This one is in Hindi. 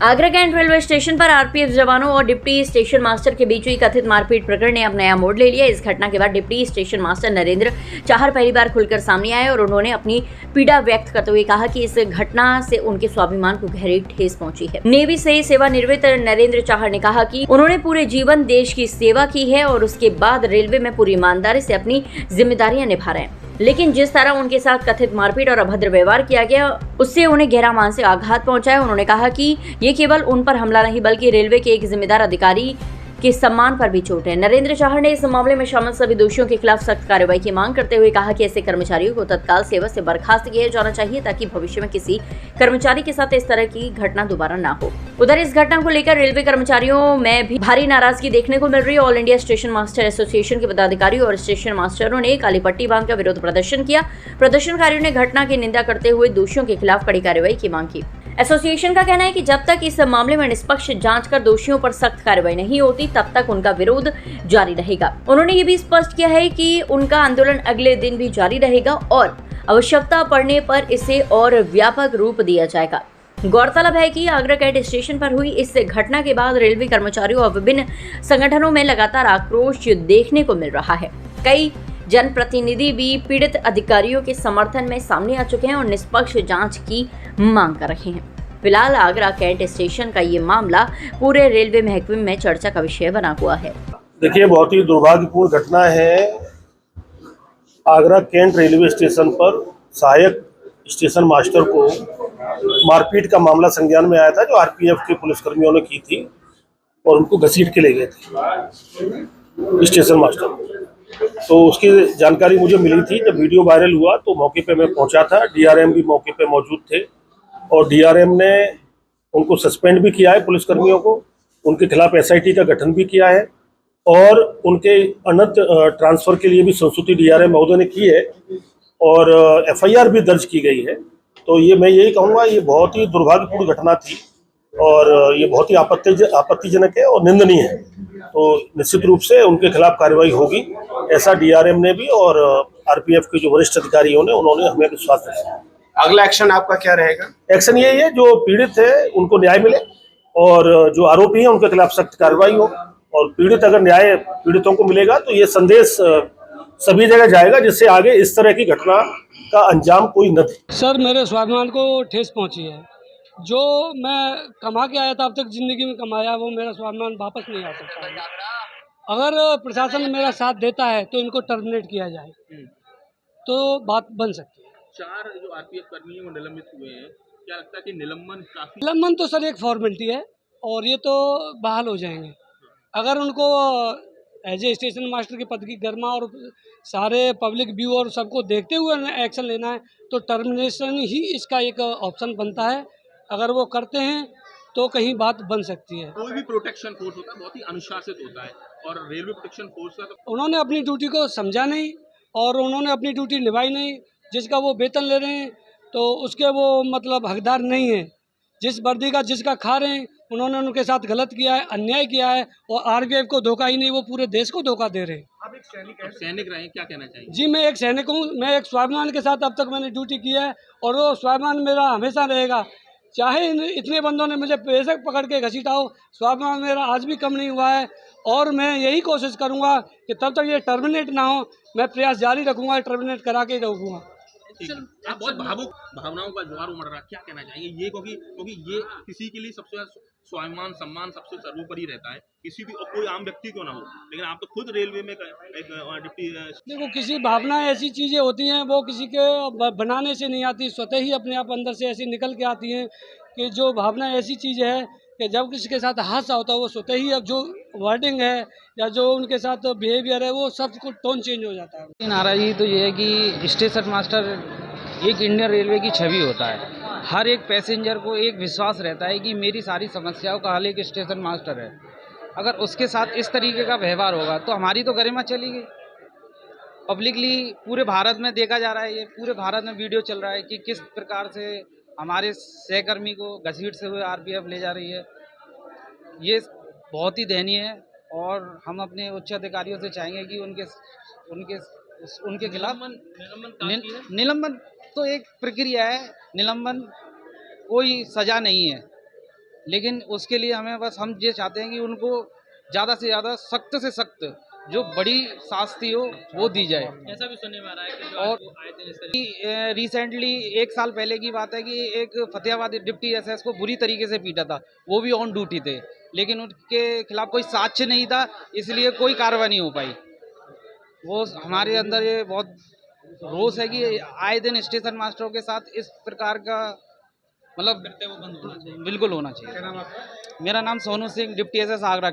आगरा कैंट रेलवे स्टेशन पर आरपीएफ जवानों और डिप्टी स्टेशन मास्टर के बीच हुई कथित मारपीट प्रकरण ने अब नया मोड़ ले लिया। इस घटना के बाद deputy station master Narendra Chahar पहली बार खुलकर सामने आए और उन्होंने अपनी पीड़ा व्यक्त करते हुए कहा कि इस घटना से उनके स्वाभिमान को गहरी ठेस पहुंची है। नेवी से सेवानिवृत्त नरेंद्र चाहर ने कहा कि उन्होंने पूरे जीवन देश की सेवा की है और उसके बाद रेलवे में पूरी ईमानदारी से अपनी जिम्मेदारियां निभा रहे हैं, लेकिन जिस तरह उनके साथ कथित मारपीट और अभद्र व्यवहार किया गया उससे उन्हें गहरा मानसिक आघात पहुंचा है। उन्होंने कहा कि ये केवल उन पर हमला नहीं बल्कि रेलवे के एक जिम्मेदार अधिकारी के सम्मान पर भी चोट है। नरेंद्र चाहर ने इस मामले में शामिल सभी दोषियों के खिलाफ सख्त कार्रवाई की मांग करते हुए कहा कि ऐसे कर्मचारियों को तत्काल सेवा से बर्खास्त किया जाना चाहिए ताकि भविष्य में किसी कर्मचारी के साथ इस तरह की घटना दोबारा ना हो। उधर इस घटना को लेकर रेलवे कर्मचारियों में भी भारी नाराजगी देखने को मिल रही है। All India station master association के पदाधिकारियों और स्टेशन मास्टरों ने काली पट्टी बांधकर विरोध प्रदर्शन किया। प्रदर्शनकारियों ने घटना की निंदा करते हुए दोषियों के खिलाफ कड़ी कार्रवाई की मांग की। एसोसिएशन का कहना है कि जब तक इस मामले में निष्पक्ष जांच कर दोषियों पर सख्त कार्रवाई नहीं होती तब तक उनका विरोध जारी रहेगा। उन्होंने ये भी स्पष्ट किया है कि उनका आंदोलन अगले दिन भी जारी रहेगा और आवश्यकता पड़ने पर इसे और व्यापक रूप दिया जाएगा। गौरतलब है कि आगरा कैंट स्टेशन पर हुई इस घटना के बाद रेलवे कर्मचारियों और विभिन्न संगठनों में लगातार आक्रोश देखने को मिल रहा है। कई जनप्रतिनिधि भी पीड़ित अधिकारियों के समर्थन में सामने आ चुके हैं और निष्पक्ष जांच की मांग कर रहे हैं। फिलहाल आगरा कैंट स्टेशन का ये मामला पूरे रेलवे महकमे में चर्चा का विषय बना हुआ है। देखिए, बहुत ही दुर्भाग्यपूर्ण घटना है। आगरा कैंट रेलवे स्टेशन पर सहायक स्टेशन मास्टर को मारपीट का मामला संज्ञान में आया था, जो आरपीएफ के पुलिसकर्मियों ने की थी और उनको घसीट के ले गए थे स्टेशन मास्टर। तो उसकी जानकारी मुझे मिली थी। जब वीडियो वायरल हुआ तो मौके पे मैं पहुंचा था। डीआरएम भी मौके पे मौजूद थे और डीआरएम ने उनको सस्पेंड भी किया है, पुलिसकर्मियों को। उनके खिलाफ एसआईटी का गठन भी किया है और उनके अन्यत्र ट्रांसफर के लिए भी संस्तुति डीआरएम महोदय ने की है और एफआईआर भी दर्ज की गई है। तो ये मैं यही कहूँगा, ये बहुत ही दुर्भाग्यपूर्ण घटना थी और ये बहुत ही आपत्तिजनक है और निंदनीय है। तो निश्चित रूप से उनके खिलाफ कार्रवाई होगी, ऐसा डीआरएम ने भी और आरपीएफ के जो वरिष्ठ अधिकारियों ने उन्होंने हमें विश्वास दिलाया। अगला एक्शन आपका क्या रहेगा? एक्शन यही है, जो पीड़ित है उनको न्याय मिले और जो आरोपी हैं उनके खिलाफ सख्त कार्रवाई हो और अगर न्याय पीड़ितों को मिलेगा तो ये संदेश सभी जगह जाएगा, जिससे आगे इस तरह की घटना का अंजाम कोई न दे। सर, मेरे स्वाभिमान को ठेस पहुंची है। जो मैं कमा के आया था, अब तक जिंदगी में कमाया, वो मेरा स्वाभिमान वापस नहीं आ सकता है। अगर प्रशासन मेरा साथ देता है तो इनको टर्मिनेट किया जाए तो बात बन सकती है। 4 जो आरपीएफ कर्मी हैं वो निलंबित हुए हैं, क्या लगता है कि निलंबन तो सर एक फॉर्मेलिटी है और ये तो बहाल हो जाएंगे। अगर उनको एज ए स्टेशन मास्टर के पद की गरिमा और सारे पब्लिक व्यू और सबको देखते हुए एक्शन लेना है तो टर्मिनेशन ही इसका एक ऑप्शन बनता है। अगर वो करते हैं तो कहीं बात बन सकती है। कोई भी प्रोटेक्शन फोर्स होता है बहुत ही अनुशासित होता है और रेलवे प्रोटेक्शन फोर्स का तो उन्होंने अपनी ड्यूटी को समझा नहीं और उन्होंने अपनी ड्यूटी निभाई नहीं। जिसका वो वेतन ले रहे हैं तो उसके वो मतलब हकदार नहीं है। जिस वर्दी का जिसका खा रहे हैं उन्होंने उनके साथ गलत किया है, अन्याय किया है और आरपीएफ को धोखा ही नहीं, वो पूरे देश को धोखा दे रहे हैं। आप एक सैनिक रहे, क्या कहना चाहिए? जी, मैं एक सैनिक हूँ। मैं एक स्वाभिमान के साथ अब तक मैंने ड्यूटी की है और वो स्वाभिमान मेरा हमेशा रहेगा। चाहे इतने बंदों ने मुझे बेशक पकड़ के घसीटाओ, स्वाभिमान मेरा आज भी कम नहीं हुआ है और मैं यही कोशिश करूँगा कि तब तक ये टर्मिनेट ना हो, मैं प्रयास जारी रखूँगा, टर्मिनेट करा के रहूँगा। आप बहुत भावुक भावनाओं का ज्वार उमड़ रहा, क्या कहना चाहिए? ये क्योंकि ये किसी के लिए सबसे स्वाभिमान सम्मान सबसे सर्वोपरि रहता है, किसी भी कोई आम व्यक्ति क्यों ना हो, लेकिन आप तो खुद रेलवे में एक डिप्टी। देखो, किसी भावना ऐसी चीज़ें होती हैं वो किसी के बनाने से नहीं आती, स्वतः ही अपने आप अंदर से ऐसी निकल के आती हैं कि जो भावना ऐसी चीज़ है कि जब किसी के साथ हादसा होता है वो स्वतः ही अब जो वर्डिंग है या जो उनके साथ बिहेवियर है वो सब कुछ टोन चेंज हो जाता है। नाराज़गी तो ये है कि स्टेशन मास्टर एक इंडियन रेलवे की छवि होता है। हर एक पैसेंजर को एक विश्वास रहता है कि मेरी सारी समस्याओं का हल एक स्टेशन मास्टर है। अगर उसके साथ इस तरीके का व्यवहार होगा तो हमारी तो गरिमा चली गई। पब्लिकली पूरे भारत में देखा जा रहा है, ये पूरे भारत में वीडियो चल रहा है कि किस प्रकार से हमारे सहकर्मी को घसीट से हुए आरपीएफ ले जा रही है। ये बहुत ही दयनीय है और हम अपने उच्च अधिकारियों से चाहेंगे कि उनके खिलाफ निलंबन तो एक प्रक्रिया है, निलंबन कोई सज़ा नहीं है। लेकिन उसके लिए हमें बस हम ये चाहते हैं कि उनको ज़्यादा से ज़्यादा सख्त से सख्त जो बड़ी शास्ति हो वो दी जाए। ऐसा भी सुनने में आ रहा है कि जो और आए दिन इस तरीके रिसेंटली 1 साल पहले की बात है कि एक फतेहाबाद डिप्टी एसएस को बुरी तरीके से पीटा था, वो भी ऑन ड्यूटी थे, लेकिन उनके खिलाफ कोई साक्ष्य नहीं था, इसलिए कोई कार्रवाई नहीं हो पाई। वो हमारे अंदर ये बहुत रोष है कि आए दिन स्टेशन मास्टरों के साथ इस प्रकार का मतलब वो बंद होना चाहिए। बिल्कुल होना चाहिए। मेरा नाम सोनू सिंह, डिप्टी एसएस आगरा।